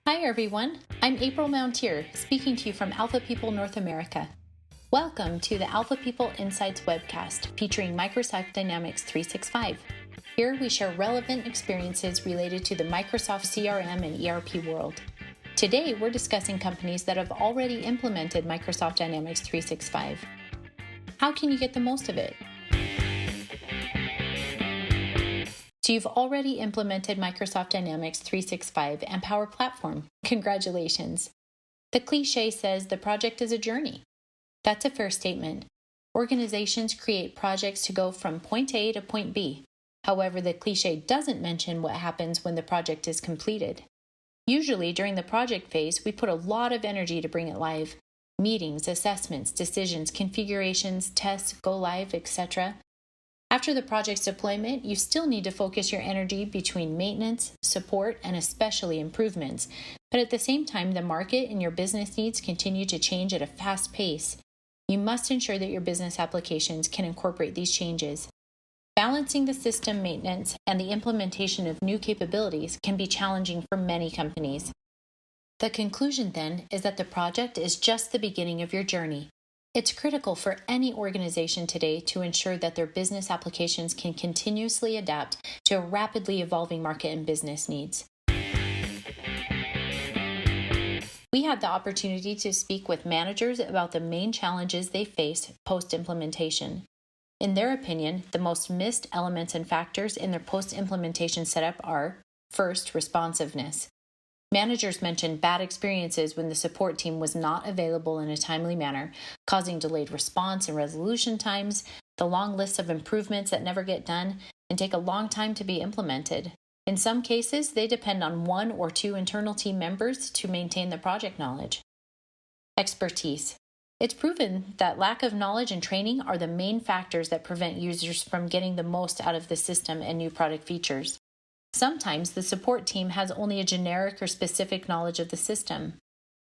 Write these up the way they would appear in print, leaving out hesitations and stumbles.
Hi everyone, I'm April Mountier, speaking to you from AlfaPeople North America. Welcome to the AlfaPeople Insights webcast featuring Microsoft Dynamics 365. Here we share relevant experiences related to the Microsoft CRM and ERP world. Today we're discussing companies that have already implemented Microsoft Dynamics 365. How can you get the most of it? So you've already implemented Microsoft Dynamics 365 and Power Platform. Congratulations. The cliche says the project is a journey. That's a fair statement. Organizations create projects to go from point A to point B. However, the cliche doesn't mention what happens when the project is completed. Usually, during the project phase, we put a lot of energy to bring it live. Meetings, assessments, decisions, configurations, tests, go live, etc. After the project's deployment, you still need to focus your energy between maintenance, support, and especially improvements. But at the same time, the market and your business needs continue to change at a fast pace. You must ensure that your business applications can incorporate these changes. Balancing the system maintenance and the implementation of new capabilities can be challenging for many companies. The conclusion then is that the project is just the beginning of your journey. It's critical for any organization today to ensure that their business applications can continuously adapt to a rapidly evolving market and business needs. We had the opportunity to speak with managers about the main challenges they face post-implementation. In their opinion, the most missed elements and factors in their post-implementation setup are, first, responsiveness. Managers mentioned bad experiences when the support team was not available in a timely manner, causing delayed response and resolution times, the long lists of improvements that never get done, and take a long time to be implemented. In some cases, they depend on one or two internal team members to maintain the project knowledge. Expertise. It's proven that lack of knowledge and training are the main factors that prevent users from getting the most out of the system and new product features. Sometimes the support team has only a generic or specific knowledge of the system.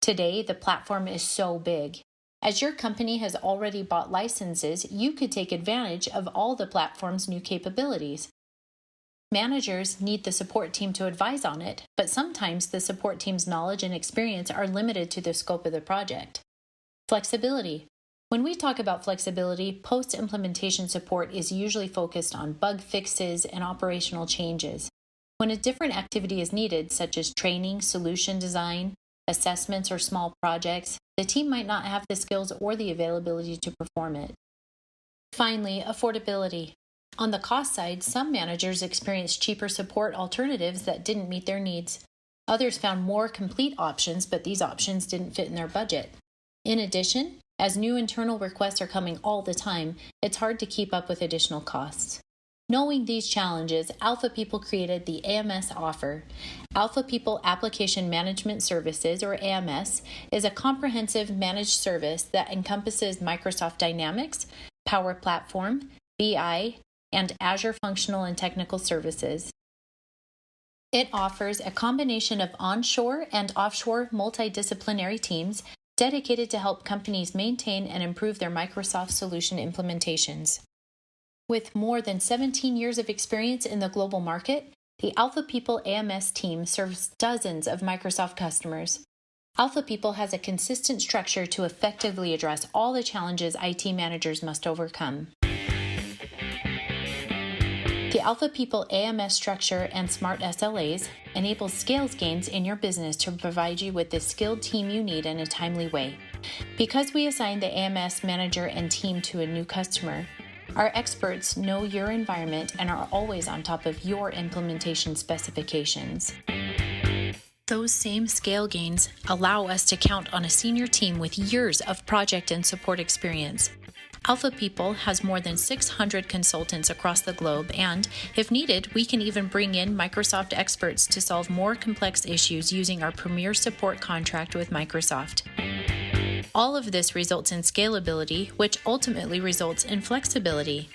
Today, the platform is so big. As your company has already bought licenses, you could take advantage of all the platform's new capabilities. Managers need the support team to advise on it, but sometimes the support team's knowledge and experience are limited to the scope of the project. Flexibility. When we talk about flexibility, post-implementation support is usually focused on bug fixes and operational changes. When a different activity is needed, such as training, solution design, assessments, or small projects, the team might not have the skills or the availability to perform it. Finally, affordability. On the cost side, some managers experienced cheaper support alternatives that didn't meet their needs. Others found more complete options, but these options didn't fit in their budget. In addition, as new internal requests are coming all the time, it's hard to keep up with additional costs. Knowing these challenges, AlfaPeople created the AMS offer. AlfaPeople Application Management Services, or AMS, is a comprehensive managed service that encompasses Microsoft Dynamics, Power Platform, BI, and Azure Functional and Technical Services. It offers a combination of onshore and offshore multidisciplinary teams dedicated to help companies maintain and improve their Microsoft solution implementations. With more than 17 years of experience in the global market, the AlfaPeople AMS team serves dozens of Microsoft customers. AlfaPeople has a consistent structure to effectively address all the challenges IT managers must overcome. The AlfaPeople AMS structure and smart SLAs enable scales gains in your business to provide you with the skilled team you need in a timely way. Because we assign the AMS manager and team to a new customer, our experts know your environment and are always on top of your implementation specifications. Those same scale gains allow us to count on a senior team with years of project and support experience. AlfaPeople has more than 600 consultants across the globe, and, if needed, we can even bring in Microsoft experts to solve more complex issues using our premier support contract with Microsoft. All of this results in scalability, which ultimately results in flexibility.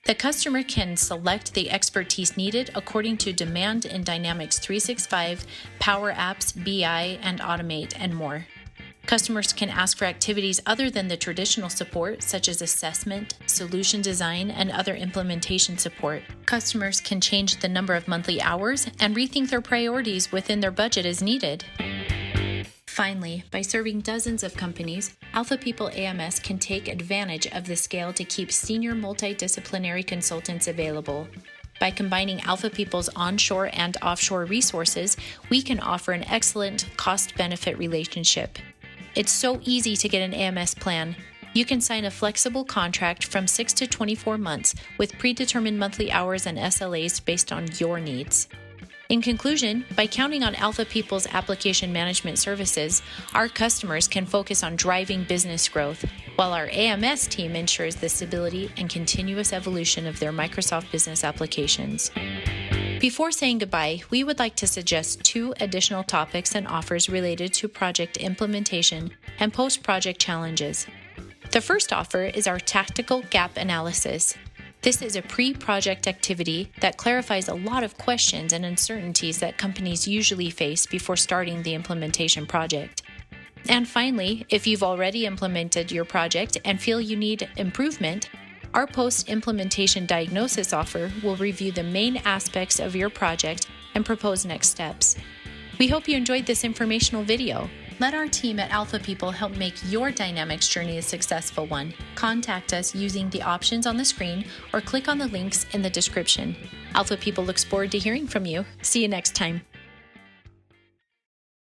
The customer can select the expertise needed according to demand in Dynamics 365, Power Apps, BI, and Automate, and more. Customers can ask for activities other than the traditional support, such as assessment, solution design, and other implementation support. Customers can change the number of monthly hours and rethink their priorities within their budget as needed. Finally, by serving dozens of companies, AlfaPeople AMS can take advantage of the scale to keep senior multidisciplinary consultants available. By combining AlfaPeople's onshore and offshore resources, we can offer an excellent cost-benefit relationship. It's so easy to get an AMS plan. You can sign a flexible contract from 6 to 24 months with predetermined monthly hours and SLAs based on your needs. In conclusion, by counting on AlfaPeople's application management services, our customers can focus on driving business growth, while our AMS team ensures the stability and continuous evolution of their Microsoft Business applications. Before saying goodbye, we would like to suggest 2 additional topics and offers related to project implementation and post-project challenges. The first offer is our tactical gap analysis. This is a pre-project activity that clarifies a lot of questions and uncertainties that companies usually face before starting the implementation project. And finally, if you've already implemented your project and feel you need improvement, our post-implementation diagnosis offer will review the main aspects of your project and propose next steps. We hope you enjoyed this informational video. Let our team at AlfaPeople help make your Dynamics journey a successful one. Contact us using the options on the screen or click on the links in the description. AlfaPeople looks forward to hearing from you. See you next time.